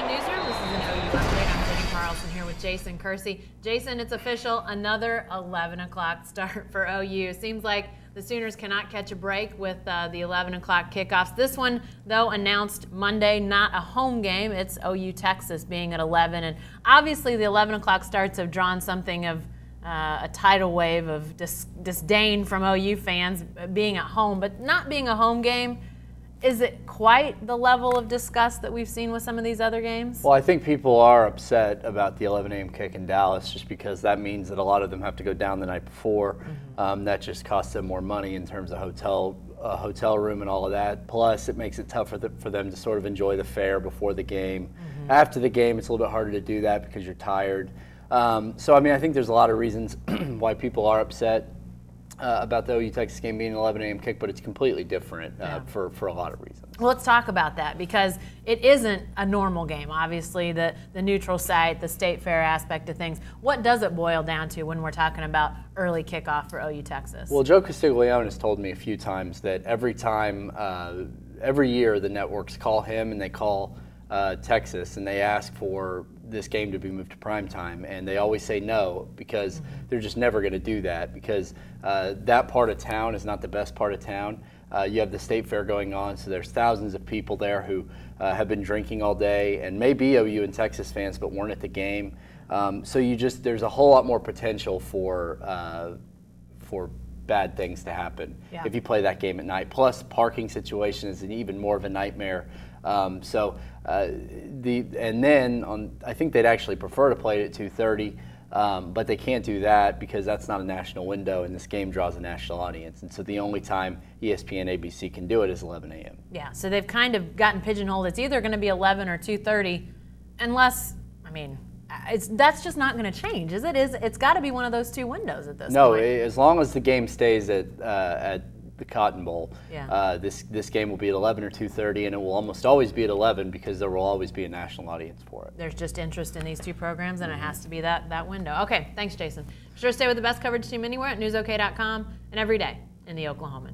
Newsroom. This is an OU update. I'm Jenny Carlson here with Jason Kersey. Jason, it's official, another 11 o'clock start for OU. Seems like the Sooners cannot catch a break with the 11 o'clock kickoffs. This one, though, announced Monday, not a home game. It's OU Texas being at 11. And obviously the 11 o'clock starts have drawn something of a tidal wave of disdain from OU fans being at home, but not being a home game. Is it quite the level of disgust that we've seen with some of these other games? Well, I think people are upset about the 11 a.m. kick in Dallas just because that means that a lot of them have to go down the night before. That just costs them more money in terms of hotel room and all of that. Plus, it makes it tougher for them to sort of enjoy the fare before the game. After the game, it's a little bit harder to do that because you're tired. So, I mean, I think there's a lot of reasons why people are upset about the OU Texas game being an 11 a.m. kick, but it's completely different for a lot of reasons. Well, let's talk about that because it isn't a normal game. Obviously, the neutral site, the state fair aspect of things. What does it boil down to when we're talking about early kickoff for OU Texas? Well, Joe Castiglione has told me a few times that every year the networks call him and they call Texas and they ask for this game to be moved to prime time, and they always say no because they're just never going to do that because that part of town is not the best part of town. You have the state fair going on, so there's thousands of people there who have been drinking all day and may be OU and Texas fans but weren't at the game. So there's a whole lot more potential for bad things to happen if you play that game at night. Plus, parking situation is even more of a nightmare. I think they'd actually prefer to play it at 2:30, but they can't do that because that's not a national window, and this game draws a national audience. And so the only time ESPN, ABC can do it is 11 a.m. Yeah, so they've kind of gotten pigeonholed. It's either going to be 11 or 2:30, unless, I mean, that's just not going to change, is it? It's got to be one of those two windows at this point. No, as long as the game stays at the Cotton Bowl, this game will be at 11 or 2:30, and it will almost always be at 11 because there will always be a national audience for it. There's just interest in these two programs, and it has to be that window. Okay, thanks, Jason. Be sure to stay with the best coverage team anywhere at newsok.com and every day in the Oklahoman.